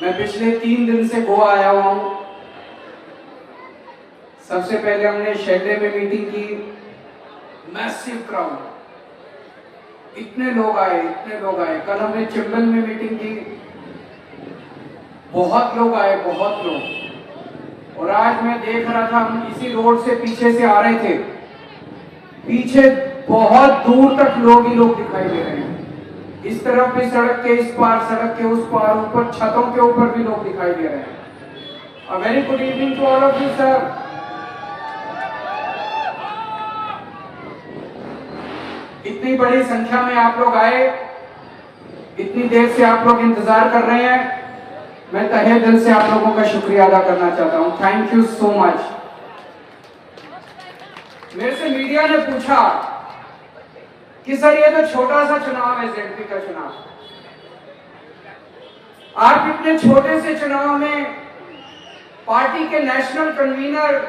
मैं पिछले 3 दिन से गोवा आया हुआ हूं। सबसे पहले हमने शेडे में मीटिंग की, मैसिव क्राउड, इतने लोग आए। कल हमने चिंबल में मीटिंग की, बहुत लोग आए, बहुत लोग। और आज मैं देख रहा था, हम इसी रोड से पीछे से आ रहे थे, पीछे बहुत दूर तक लोग ही लोग दिखाई दे रहे हैं। इस तरफ भी सड़क के इस पार, सड़क के उस पार, ऊपर छतों के ऊपर भी लोग दिखाई दे रहे हैं। A very good evening to all of you sir. इतनी बड़ी संख्या में आप लोग आए, इतनी देर से आप लोग इंतजार कर रहे हैं। मैं तहे दिल से आप लोगों का शुक्रिया अदा करना चाहता हूं। Thank you so much. मेरे से मीडिया ने पूछा कि सर ये तो छोटा सा चुनाव है, जेडपी का चुनाव, आप इतने छोटे से चुनाव में पार्टी के national convener,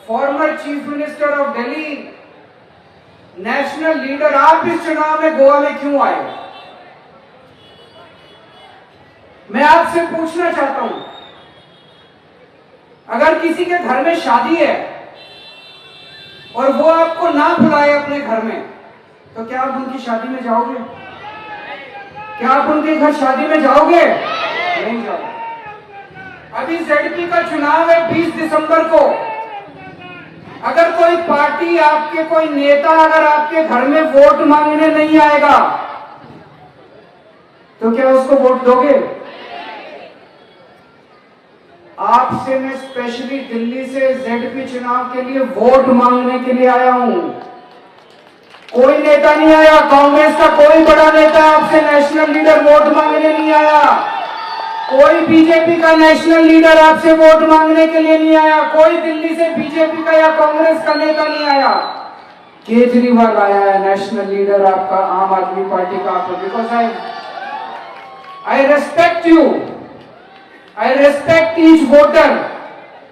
former chief minister of Delhi, national leader, आप इस चुनाव में गोवा में क्यों आए? मैं आपसे पूछना चाहता हूं, अगर किसी के घर में शादी है और वो आपको ना बुलाए अपने घर में, तो क्या आप उनकी शादी में जाओगे? क्या आप उनके घर शादी में जाओगे? नहीं जाओगे। अभी जेडपी का चुनाव है 20 दिसंबर को। अगर कोई पार्टी, आपके कोई नेता अगर आपके घर में वोट मांगने नहीं आएगा, तो क्या उसको वोट दोगे? आपसे मैं स्पेशली दिल्ली से जेडपी चुनाव के लिए वोट मांगने के लिए आया हूं। कोई नेता नहीं आया, कांग्रेस का कोई बड़ा नेता आपसे नेशनल लीडर वोट मांगने नहीं आया। कोई बीजेपी का नेशनल लीडर आपसे वोट मांगने के लिए नहीं आया। कोई दिल्ली से बीजेपी का या कांग्रेस का नेता नहीं आया। केजरीवाल आया है, नेशनल लीडर आपका, आम आदमी पार्टी का। आपको because I respect you, I respect each voter,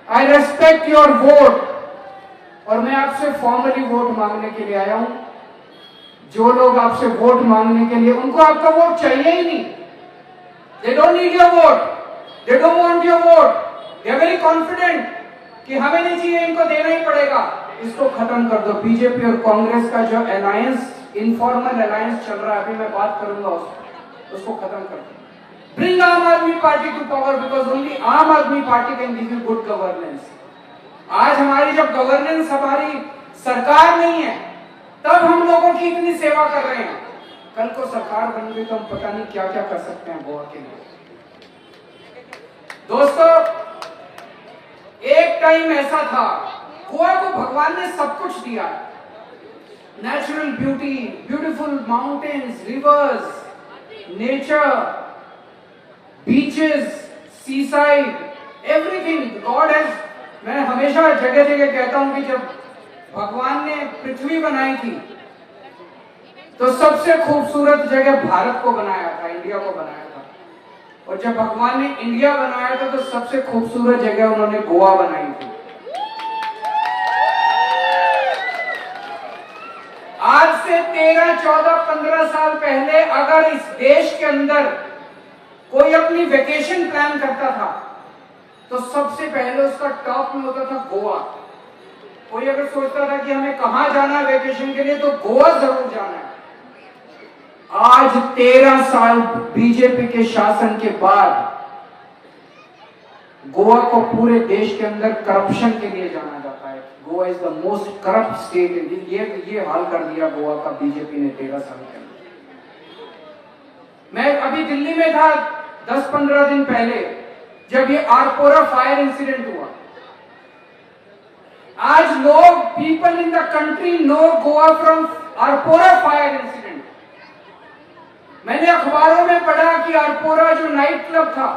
I respect your vote. और मैं आपसे फॉर्मली वोट मांगने के लिए आया हूं। जो लोग आपसे वोट मांगने के लिए, उनको आपका वोट चाहिए ही नहीं। They don't need your vote. They don't want your vote. They are very confident कि हमें नहीं चाहिए, इनको देना ही पड़ेगा। इसको खत्म कर दो। बीजेपी और कांग्रेस का जो अलायंस, इनफॉर्मल अलायंस चल रहा है, अभी मैं बात करूंगा उसको खत्म कर दो। Bring Aam Aadmi Party to power, because only Aam Aadmi Party can give you good governance. आज हमारी जब गवर्नेंस, हमारी सरकार नहीं है, तब हम लोगों की इतनी सेवा कर रहे हैं। कल को सरकार बन गई तो हम पता नहीं क्या क्या कर सकते हैं गोवा के लिए। दोस्तों, एक टाइम ऐसा था, गोवा को भगवान ने सब कुछ दिया, natural beauty, beautiful mountains, rivers, nature, beaches, sea side, everything God has. मैं हमेशा जगह जगह कहता हूं कि जब भगवान ने पृथ्वी बनाई थी तो सबसे खूबसूरत जगह भारत को बनाया था, इंडिया को बनाया था। और जब भगवान ने इंडिया बनाया था तो सबसे खूबसूरत जगह उन्होंने गोवा बनाई थी। आज से 13, 14, 15 साल पहले अगर इस देश के अंदर कोई अपनी वेकेशन प्लान करता था तो सबसे पहले उसका टॉप में होता था गोवा। कोई अगर सोचता था कि हमें कहां जाना है वेकेशन के लिए, तो गोवा जरूर जाना है। आज 13 साल बीजेपी के शासन के बाद गोवा को पूरे देश के अंदर करप्शन के लिए जाना जाता है। Goa is the most corrupt state in. ये हाल कर दिया गोवा का बीजेपी ने 13 साल के अंदर। मैं अभी दिल्ली में था 10-15 दिन पहले, जब ये आरपोरा फायर इंसिडेंट हुआ। आज लोग, people in the country know Goa from Arpora fire incident. मैंने अखबारों में पढ़ा कि आरपोरा जो नाइट क्लब था,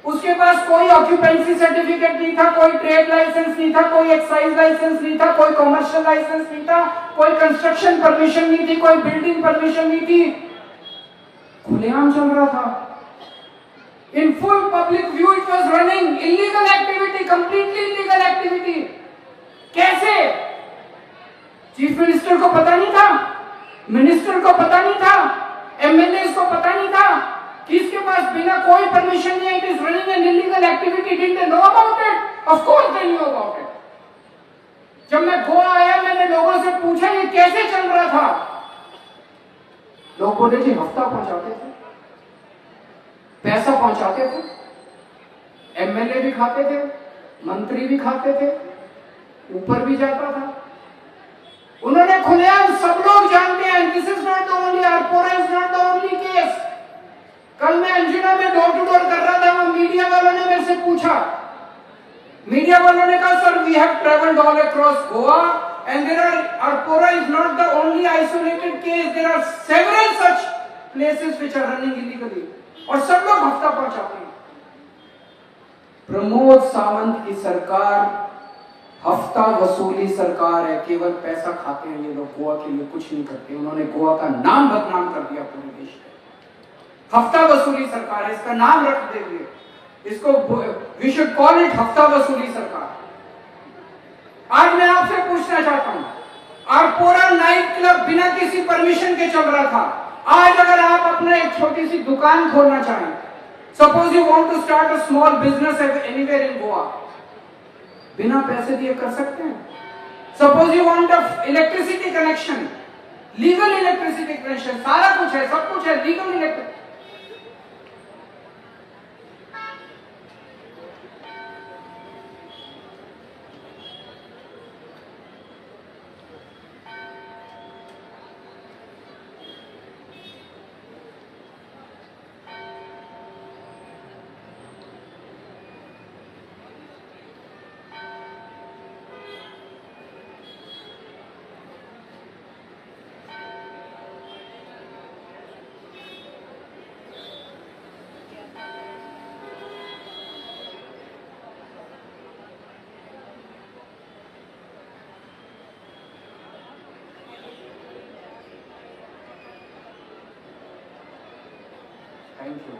उसके पास कोई ऑक्यूपेंसी सर्टिफिकेट नहीं था, कोई ट्रेड लाइसेंस नहीं था, कोई एक्साइज लाइसेंस नहीं था, कोई कॉमर्शियल लाइसेंस नहीं था, कोई कंस्ट्रक्शन परमिशन नहीं थी, कोई बिल्डिंग परमिशन नहीं थी। खुलेआम चल रहा था। In full public view it was running, illegal activity, completely illegal activity. कैसे? चीफ मिनिस्टर को पता नहीं था, मिनिस्टर को पता नहीं था, एमएलए को पता नहीं था, किसके पास बिना कोई परमिशन नहीं, it is running an illegal activity, didn't they know about it? Of course they knew about it. जब मैं गोवा आया मैंने लोगों से पूछा ये कैसे चल रहा था, लोग बोले जी हफ्ता पहुंचाते थे, पैसा पहुंचाते थे, एमएलए भी खाते थे, मंत्री भी खाते थे, ऊपर भी जाता था। उन्होंने खुलेआम, सब लोग जानते हैं, this is not the only, Arpora is not the only case. कल मैं अंजुना में डोर टू डोर कर रहा था, वहां मीडिया वालों ने मेरे से पूछा, मीडिया वालों ने कहा sir we have travelled all across Goa and there are, Arpora is not the only isolated case, there are several such places which are running illegally, और सब लोग हफ्ता पहुंचाते हैं। प्रमोद सावंत की सरकार हफ्ता वसूली सरकार है, केवल पैसा खाते हैं ये लोग, गोवा के लिए कुछ नहीं करते। उन्होंने गोवा का नाम बदनाम कर दिया पूरे देश में। हफ्ता वसूली सरकार है, इसका नाम रख देंगे, इसको वी शुड कॉल इट हफ्ता वसूली सरकार। आज मैं आपसे पूछना चाहता हूं, आरपोरा नाइट क्लब बिना किसी परमिशन के चल रहा था, आज अगर आप अपने एक छोटी सी दुकान खोलना चाहें, suppose you want to start a small business anywhere in Goa, बिना पैसे दिए कर सकते हैं। Suppose you want a electricity connection, legal electricity connection, सारा कुछ है, सब कुछ है, लीगल इलेक्ट्रिसिटी। Thank you.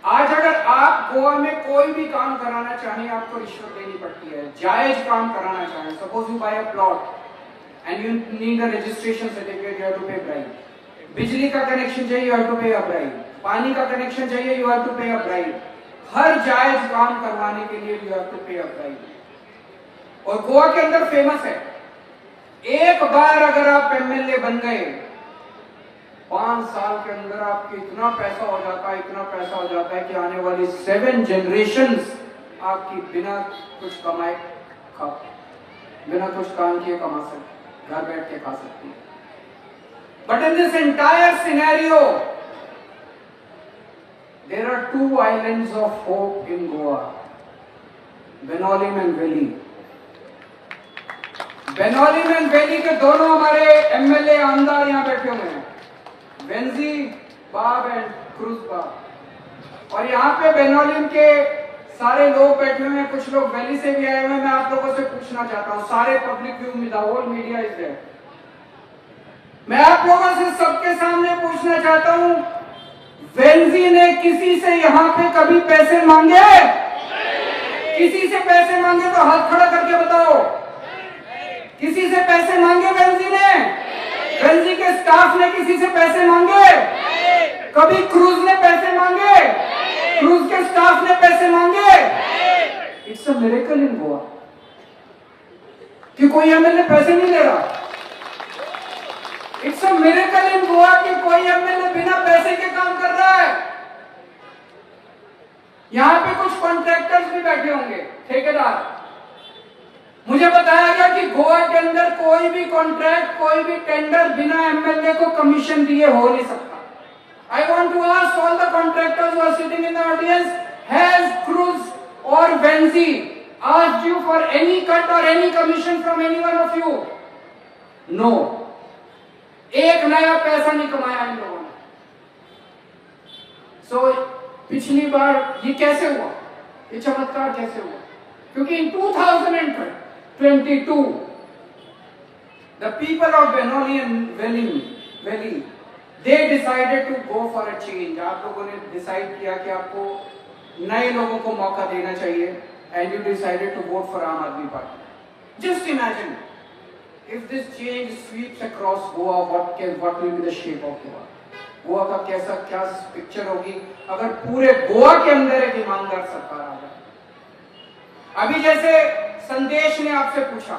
आज अगर आप गोवा में कोई भी काम कराना चाहें, आपको रिश्वत देनी पड़ती है। जायज काम कराना चाहें, suppose you buy a plot and you need a registration certificate, you have to pay bribe. बिजली का कनेक्शन चाहिए, यू हैव टू पे अ ब्राइब। पानी का कनेक्शन चाहिए, यू हैव टू पे अ ब्राइब। हर जायज काम करवाने के लिए यू हैव टू पे अ ब्राइब। और गोवा के अंदर फेमस है, एक बार अगर आप एमएलए बन गए, 5 साल के अंदर आपके इतना पैसा हो जाता है, इतना पैसा हो जाता है कि आने वाली 7 जनरेशंस आपकी बिना कुछ कमाए बिना कुछ काम किए कमा सकते, घर बैठ के खा सकती है। But in this entire scenario there are 2 islands of hope in Goa, Benaulim and Velim. Benaulim and Velim के दोनों हमारे एमएलए आमदार यहाँ बैठे हुए हैं, वेंजी बाब एंड क्रूज बाब। और यहाँ पे बेनोलिम के सारे लोग बैठे हुए हैं, कुछ लोग वैली से भी आए हुए हैं। मैं आप लोगों से पूछना चाहता हूँ, सारे पब्लिक व्यू में, the whole media is there, मैं आप लोगों से सबके सामने पूछना चाहता हूँ, वेंजी ने किसी से यहाँ पे कभी पैसे मांगे? किसी से पैसे मांगे तो हाथ खड़ा करके बताओ, किसी से पैसे मांगे वेंजी ने? वेंजी के स्टाफ ने किसी से पैसे मांगे? कभी क्रूज ने पैसे मांगे? क्रूज के स्टाफ ने पैसे मांगे? इट्स अ मिरेकल इन गोवा कि कोई एमएलए पैसे नहीं ले रहा। इट्स अ मिरेकल इन गोवा कि कोई एमएलए बिना पैसे के काम कर रहा है। यहां पे कुछ कॉन्ट्रैक्टर्स भी बैठे होंगे, ठेकेदार। मुझे बताया गया कि गोवा के अंदर कोई भी कॉन्ट्रैक्ट, कोई भी टेंडर बिना एमएलए को कमीशन दिए हो नहीं सकता। I want to ask all the contractors who are sitting in the audience, has Cruz or Venzi asked you for any cut or any commission from any one of you? No. एक नया पैसा नहीं कमाया इन लोगों ने। So पिछली बार ये कैसे हुआ, ये चमत्कार कैसे हुआ? क्योंकि in 2022 the people of Benoli and Valley they decided to go for a change. आप लोगों ने डिसाइड किया कि आपको नए लोगों को मौका देना चाहिए, and you decided to vote for Aam Aadmi Party. Just imagine if this change sweeps across Goa, what will be the shape of Goa? Goa का कैसा क्या पिक्चर होगी अगर पूरे गोवा के अंदर एक ईमानदार सरकार आ जाए। अभी जैसे संदेश ने आपसे पूछा,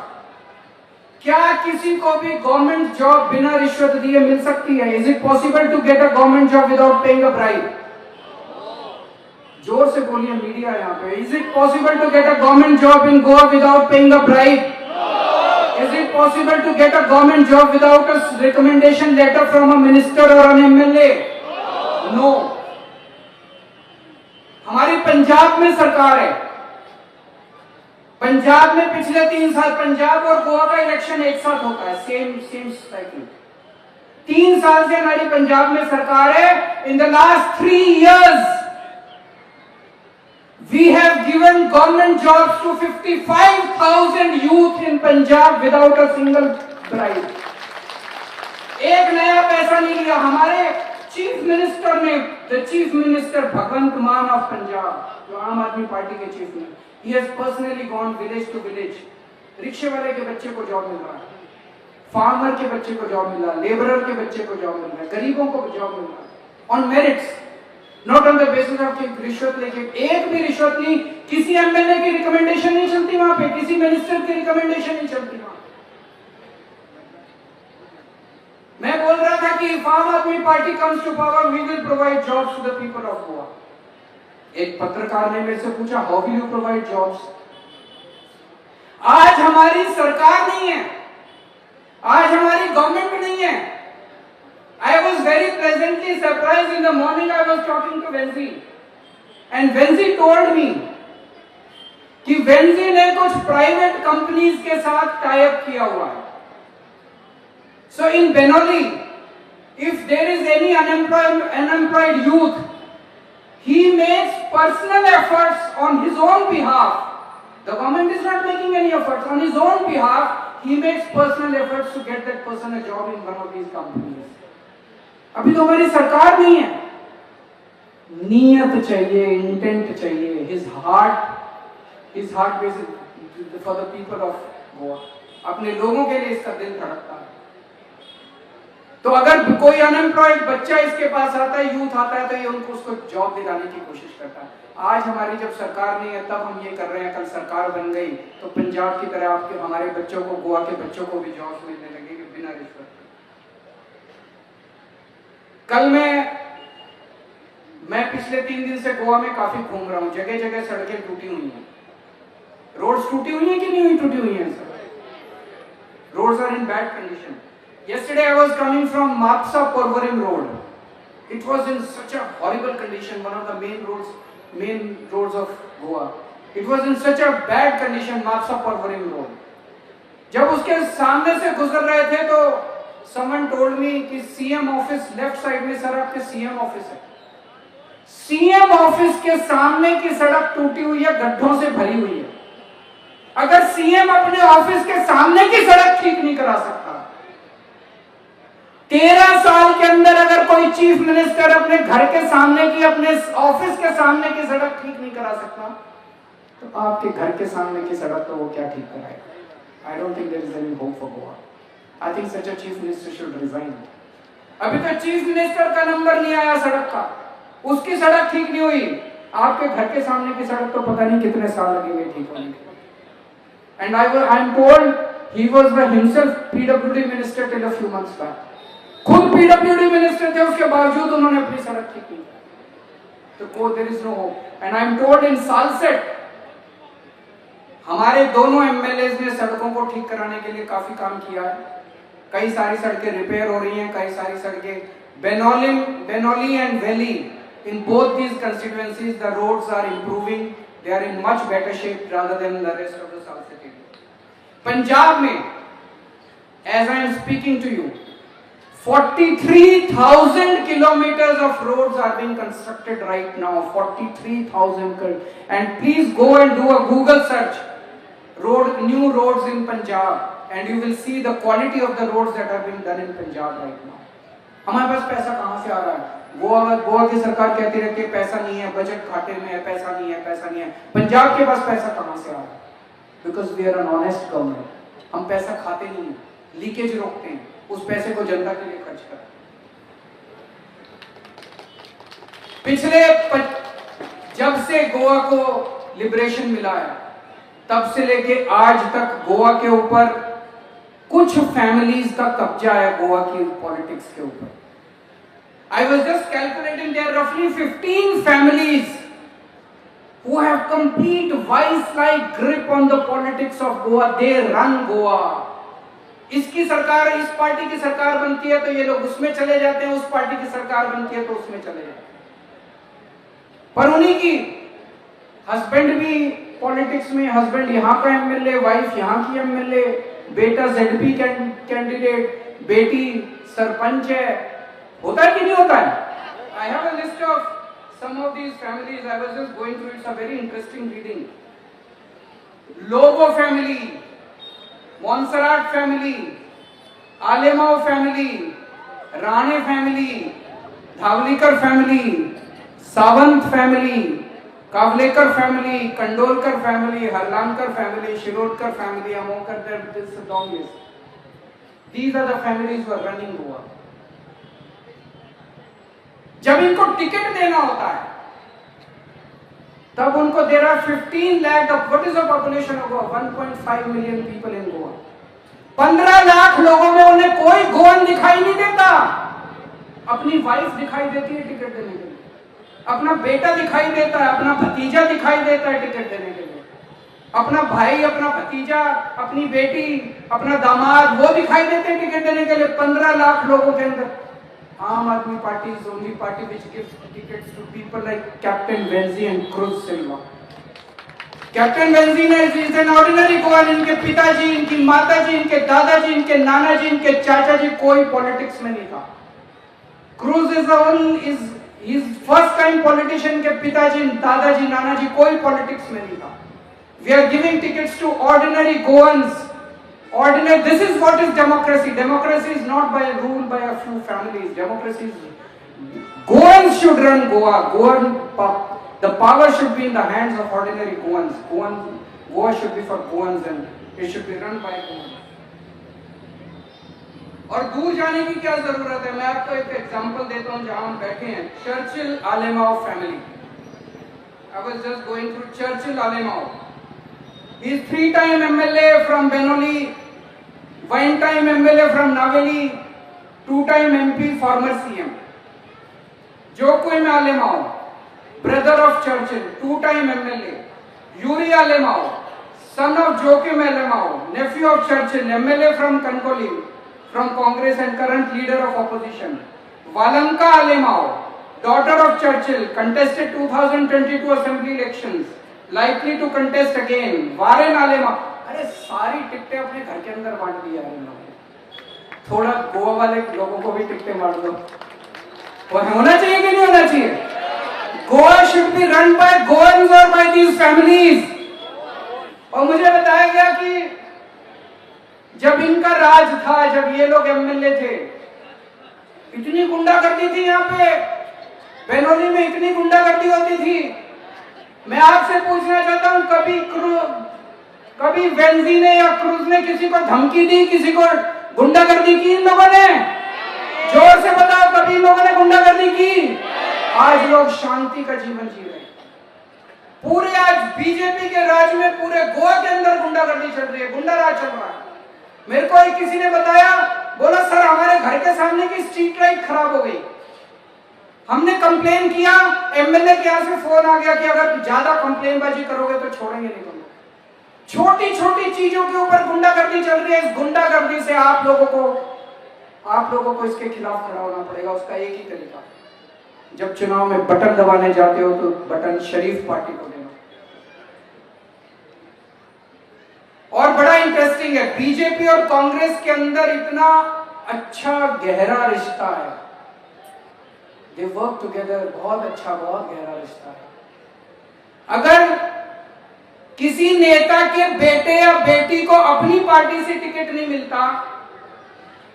क्या किसी को भी गवर्नमेंट जॉब बिना रिश्वत दिए मिल सकती है? Is it possible to get a government job without paying a bribe? जोर से बोलिए, मीडिया यहाँ पे। Is it possible to get a government job in Goa without paying a bribe? Is it possible to get a government job without a recommendation letter from a minister or an MLA? No. हमारी पंजाब में सरकार है। पंजाब में पिछले 3 साल पंजाब और गोवा का election एक साथ होता है, सेम साइकिल। 3 साल से हमारी पंजाब में सरकार है। In the last 3 years, we have given government jobs to 55,000 youth in Punjab without a single bribe. एक नया पैसा नहीं लिया। हमारे चीफ मिनिस्टर ने, द चीफ मिनिस्टर भगवंत मान ऑफ पंजाब, जो आम आदमी पार्टी के चीफ ने, he has personally gone village to village. रिक्शे वाले के बच्चे को जॉब मिल रहा है, फार्मर के बच्चे को जॉब मिल रहा है, लेबरर के बच्चे को जॉब मिल रहा है, गरीबों को जॉब मिल रहा है on merits, not on the basis of रिश्वत लेके। एक भी रिश्वत नहीं, किसी एमएलए की रिकमेंडेशन नहीं चलती वहां पे, किसी मिनिस्टर की रिकमेंडेशन नहीं चलती वहां। मैं बोल रहा था कि if Aam Aadmi Party comes to power, we will provide jobs to the people of Goa. एक पत्रकार ने मेरे से पूछा, how will you provide jobs? आज हमारी सरकार नहीं है, आज हमारी गवर्नमेंट नहीं है। I was very pleasantly surprised in the morning. I was talking to Venzi, and Venzi told me कि Venzi ने कुछ प्राइवेट कंपनीज के साथ टाई अप किया हुआ है। So in Benoli, if there is any unemployed youth, he makes personal efforts on his own behalf. The government is not making any efforts. On his own behalf, he makes personal efforts to get that person a job in one of these companies. अभी तो हमारी सरकार नहीं है। नियत चाहिए, intent चाहिए। His heart is for the people of Goa. अपने लोगों के लिए इसका दिल धड़कता है। तो अगर कोई अनएम्प्लॉयड बच्चा इसके पास आता है, यूथ आता है, तो ये उनको उसको जॉब दिलाने की कोशिश करता है। आज हमारी जब सरकार नहीं है तब हम ये कर रहे हैं। कल सरकार बन गई तो पंजाब की तरह आपके हमारे बच्चों को, गोवा के बच्चों को भी जॉब मिलने लगेगी बिना रिश्वत। कल मैं पिछले 3 दिन से गोवा में काफी घूम रहा हूँ। जगह जगह सड़कें टूटी हुई हैं, रोड्स टूटी हुई हैं कि नहीं हुई? टूटी हुई हैं sir. Roads are in bad condition. Yesterday I was coming from Mapsa Porvorim Road. It was in such a horrible condition, one of the main roads of Goa. It was in such a bad condition, Mapsa Porvorim Road. जब उसके सामने से गुजर रहे थे तो someone told me कि CM office left side में, सर आपके CM ऑफिस है। CM ऑफिस के सामने की सड़क टूटी हुई है, गड्ढों से भरी हुई है। अगर CM अपने ऑफिस के सामने की सड़क ठीक नहीं करा सकता, 13 साल के अंदर अगर कोई चीफ मिनिस्टर अपने घर के सामने की, अपने ऑफिस के सामने की सड़क ठीक नहीं करा सकता, तो आपके घर के सामने की सड़क तो वो क्या ठीक कराएगा? I don't think there is any hope for Goa. I think such a chief minister should resign. अभी तो चीफ मिनिस्टर का नंबर नहीं आया सड़क का, उसकी सड़क ठीक नहीं हुई। आपके घर के सामने की सड़क तो पता नहीं कितने साल लगेंगे ठीक होने के। And I am told he was himself PWD minister till a few months back. खुद पीडब्ल्यूडी मिनिस्टर थे, उसके बावजूद उन्होंने अपनी सड़क ठीक की। तो there is no hope. And I am told in Salcete हमारे दोनों एमएलएज ने सड़कों को ठीक कराने के लिए काफी काम किया है। कई सारी सड़कें रिपेयर हो रही हैं, कई सारी सड़कें Benaulim and Velim, in both these constituencies the roads are improving, they are in much better shape rather than the rest of the south area. Punjab में as I am speaking to you 43,000 kilometers of roads are being constructed right now. 43,000, and please go and do a Google search, new roads in Punjab, and you will see the quality of the roads that are being done in Punjab right now. हमारे पास पैसा कहाँ से आ रहा है? गोवा की सरकार कहती रहती है पैसा नहीं है, बजट घाटे में है, पैसा नहीं है, पैसा नहीं है। पंजाब के पास पैसा कहाँ से आ रहा है? Because we are an honest government. हम पैसा खाते नहीं हैं, लीकेज रोकते हैं, उस पैसे को जनता के लिए खर्च करते हैं। पिछले जब से गोवा को लिबरेशन मिला है तब से लेके आज तक गोवा के ऊपर कुछ फैमिलीज का कब्जा है गोवा की पॉलिटिक्स के ऊपर। I was just calculating there are roughly 15 families who have complete vice-like grip on the politics of Goa. They run Goa. इसकी सरकार, इस पार्टी की सरकार बनती है तो ये लोग उसमें चले जाते हैं, उस पार्टी की सरकार बनती है तो उसमें चले जाते हैं। पर उन्हीं की हस्बैंड भी पॉलिटिक्स में, हस्बैंड यहाँ का एमएलए, वाइफ यहाँ की एमएलए, बेटा जेडपी कैंडिडेट, बेटी सरपंच है। होता है कि नहीं होता है? I have a list of some of these families. I was just going through. It's a very interesting reading. Lobo family, Montserrat family, Alemao family, Rane family, Dhavlikar family, Savant family, Kavlekar family, Kandolkar family, Harlankar family, Shirodkar family, Amokar, this is a long list. These are the families who are running Goa. जब इनको ticket देना होता है तब उनको there are 15 lakh. What is the population of Goa? 1.5 million people in Goa. 15 lakh लोगों में उन्हें कोई गोवन दिखाई नहीं देता। अपनी वाइफ दिखाई देती है टिकट देने के लिए, अपना बेटा दिखाई देता है, अपना भतीजा दिखाई देता है टिकट देने के लिए, अपना भाई, अपना भतीजा, अपनी बेटी, अपना दामाद, वो दिखाई देते हैं टिकट देने के लिए। 15 लाख लोगों के अंदर आम Aadmi party is only party which gives tickets to people like Captain Benzi and Cruz Silva. Captain Benzi is an ordinary Goan. इनके पिताजी, इनकी माताजी, इनके दादाजी, इनके नानाजी, इनके चाचाजी कोई पॉलिटिक्स में नहीं था। Cruz is first time politician के पिताजी, दादाजी, नानाजी कोई पॉलिटिक्स में नहीं था। We are giving tickets to ordinary Goans. Ordinary. This is what is democracy. Democracy is not by rule by a few families. Democracy is Goans should run Goa. The power should be in the hands of ordinary Goans. Goa should be for Goans and it should be run by Goans. और दूर जाने की क्या जरूरत है? मैं आपको एक एग्जांपल देता हूं जहां हम बैठे हैं। Churchill Alemao family. I was just going through Churchill Alemao. He is 3-time MLA from Benoli, 1-time MLA from Naveli, 2-time MP, former CM. Joaquim Alemao, brother of Churchill, 2-time MLA. Yuri Alemao, son of Joaquim Alemao, nephew of Churchill, MLA from Kankoli, from Congress and current leader of opposition. Valanka Alemao, daughter of Churchill, contested 2022 assembly elections. Likely to contest again. Warren Alemao. अरे सारी टिकटें अपने घर के अंदर बांट दी यार इन लोगों ने। थोड़ा गोवा वाले लोगों को भी टिकटें बांट दो। वो होना चाहिए कि नहीं होना चाहिए? Goa should be run by Goans और बाय दीज फैमिलीज। और मुझे बताया गया कि जब इनका राज था, जब ये लोग एमएलए थे, इतनी गुंडागर्दी थी यहाँ पे, बेनोली में इतनी गुंडागर्दी होती थी। मैं आपसे पूछना चाहता हूं, कभी वेंजी ने या क्रूज ने किसी को धमकी दी, किसी को गुंडागर्दी की इन लोगों ने? जोर से बताओ, कभी इन लोगों ने गुंडागर्दी की? आज लोग शांति का जीवन जी रहे हैं। पूरे आज बीजेपी के राज में पूरे गोवा के अंदर गुंडागर्दी चल रही है, गुंडा राज चल रहा है। मेरे को एक किसी ने बताया, बोला सर हमारे घर के सामने की स्ट्रीट लाइट खराब हो गई। हमने कंप्लेन किया, एमएलए के यहाँ से फोन आ गया कि अगर ज्यादा कंप्लेनबाजी करोगे तो छोड़ेंगे नहीं तुमको। छोटी छोटी चीजों के ऊपर गुंडागर्दी चल रही है। इस गुंडागर्दी से आप लोगों को इसके खिलाफ खड़ा होना पड़ेगा। उसका एक ही तरीका, जब चुनाव में बटन दबाने जाते हो तो बटन शरीफ पार्टी को देना। और बड़ा इंटरेस्टिंग है, बीजेपी और कांग्रेस के अंदर इतना अच्छा गहरा रिश्ता है। They work together, बहुत अच्छा, बहुत गहरा रिश्ता है। अगर किसी नेता के बेटे या बेटी को अपनी पार्टी से टिकट नहीं मिलता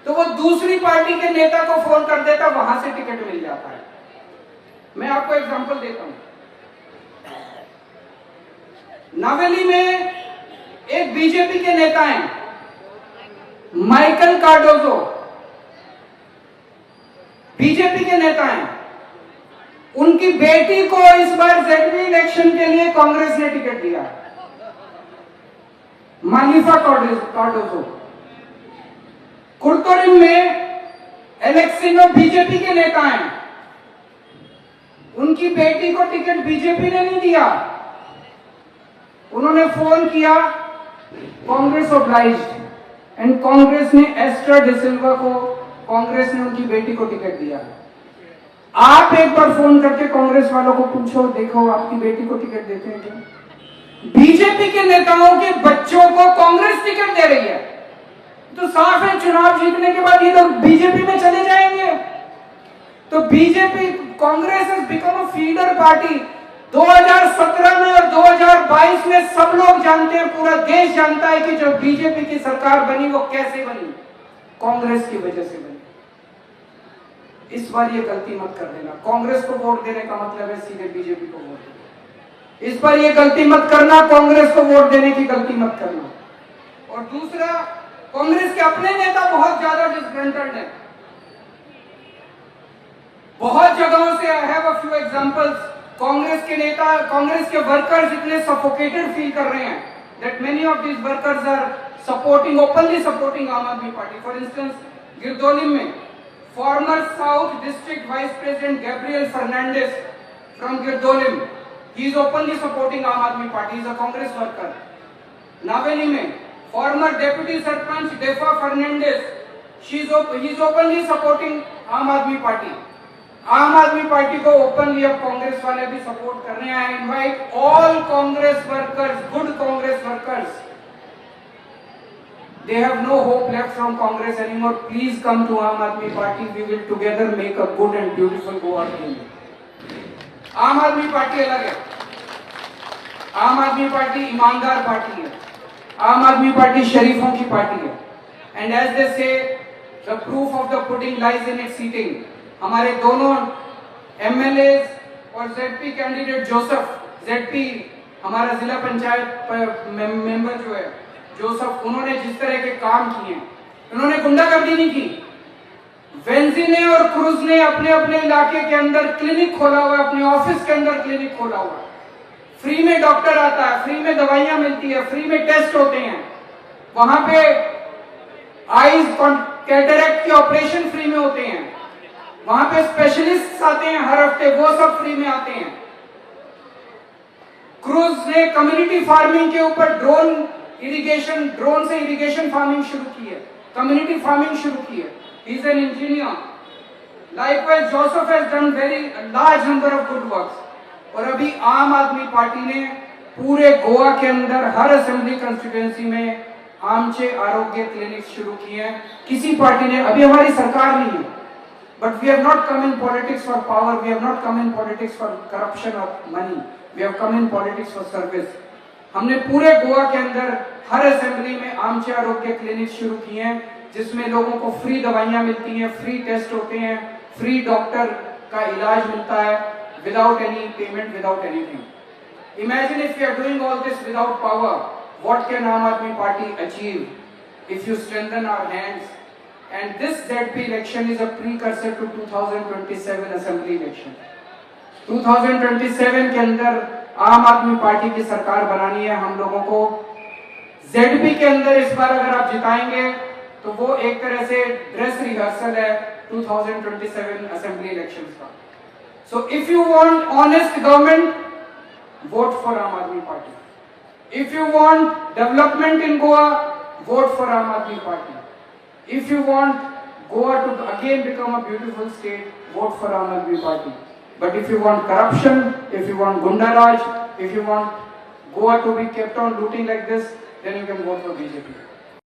तो वो दूसरी पार्टी के नेता को फोन कर देता, वहां से टिकट मिल जाता है। मैं आपको एग्जांपल देता हूं। नावेली में एक बीजेपी के नेता हैं, माइकल कार्डोजो, बीजेपी के नेता हैं। उनकी बेटी को इस बार जेडपी इलेक्शन के लिए कांग्रेस ने टिकट दिया, मानिफा कार्डोजो। कुर्तोरिम में इलेक्शन में बीजेपी के नेता हैं, उनकी बेटी को टिकट बीजेपी ने नहीं दिया। उन्होंने फोन किया, कांग्रेस ऑब्लाइज्ड एंड कांग्रेस ने एस्टर डिसिल्वा को, कांग्रेस ने उनकी बेटी को टिकट दिया। आप एक बार फोन करके कांग्रेस वालों को पूछो, देखो आपकी बेटी को टिकट देते हैं क्या? बीजेपी के नेताओं के बच्चों को कांग्रेस टिकट दे रही है, तो साफ है चुनाव जीतने के बाद ये लोग बीजेपी में चले जाएंगे। तो BJP, Congress has become a feeder party. 2017 में और 2022 में सब लोग जानते हैं, पूरा देश जानता है कि जो बीजेपी की सरकार बनी वो कैसे बनी, कांग्रेस की वजह से बनी। इस बार ये गलती मत कर देना, कांग्रेस को वोट देने का मतलब है सीधे बीजेपी को वोट देना। इस बार ये गलती मत करना, कांग्रेस को वोट देने की गलती मत करना। और दूसरा, कांग्रेस के अपने नेता बहुत ज्यादा डिसग्रंटल्ड हैं, बहुत जगहों से। I have a few examples. Congress के नेता, कांग्रेस के वर्कर्स इतने सफोकेटेड फील कर रहे हैं that many of these workers are supporting, openly supporting Aam Aadmi party. For instance, गिरदोलिम में former South District Vice President Gabriel Fernandez from Girdolim, he is openly supporting Aam Aadmi Party. He is a Congress worker. Naveli mein former Deputy Sarpanch Defa Fernandez, he is openly supporting Aam Aadmi Party. Aam Aadmi Party को openly अब कांग्रेस वाले भी support कर रहे हैं। I invite all Congress workers, good Congress workers, they have no hope left from Congress anymore. Please come to Aam Aadmi Party. We will together make a good and beautiful Goa team. Aam Aadmi Party अलग है, Aam Aadmi Party ईमानदार party है, Aam Aadmi Party शरीफों की party है। And as they say, the proof of the pudding lies in its eating. हमारे दोनों MLAs और ZP candidate Joseph, ZP हमारा जिला पंचायत मेंबर जो है जोसेफ, उन्होंने जिस तरह के काम किए, उन्होंने गुंडागर्दी नहीं की। वेंजी ने और क्रूज ने अपने अपने इलाके के अंदर क्लिनिक खोला हुआ है, अपने ऑफिस के अंदर क्लिनिक खोला हुआ है। फ्री में डॉक्टर आता है, फ्री में दवाइयां मिलती है, फ्री में टेस्ट होते हैं। वहां पे आईज कैटरेक्ट के ऑपरेशन फ्री में होते हैं, वहां पे स्पेशलिस्ट आते हैं हर हफ्ते, वो सब फ्री में आते हैं। क्रूज ने कम्युनिटी फार्मिंग के ऊपर ड्रोन से इरिगेशन फार्मिंग शुरू की है, कम्युनिटी फार्मिंग शुरू की है। He is an engineer. Likewise Joseph has done very large number of good works. और अभी आम आदमी पार्टी ने पूरे गोवा के अंदर हर असेंबली कंस्टिट्यूएंसी में आमचे आरोग्य क्लिनिक शुरू किए हैं। किसी पार्टी ने, अभी हमारी सरकार नहीं है, but we have not come in politics for power, we have not come in politics for corruption or money, we have come in politics for service. हमने पूरे गोवा के अंदर हर असेंबली में आमचे आरोग्य क्लिनिक शुरू किए हैं, जिसमें लोगों को फ्री दवाइयां मिलती हैं, फ्री टेस्ट होते हैं, फ्री डॉक्टर का इलाज मिलता है, without any payment, without anything. Imagine if we are doing all this without power, what can Aam Aadmi Party achieve if you strengthen our hands. And this ZP election is a precursor to 2027 assembly election. 2027 के अंदर आम Aadmi party की सरकार बनानी है हम लोगों को। ZP के अंदर इस बार अगर आप जिताएंगे तो वो एक तरह से ड्रेस रिहर्सल है 2027 assembly elections का। So if you want honest government, vote for Aam Aadmi Party. If you want development in Goa, vote for Aam Aadmi Party. If you want Goa to again become a beautiful state, vote for Aam Aadmi Party. But if you want corruption, if you want Gundaraj, if you want Goa to be kept on looting like this, then you can vote for BJP.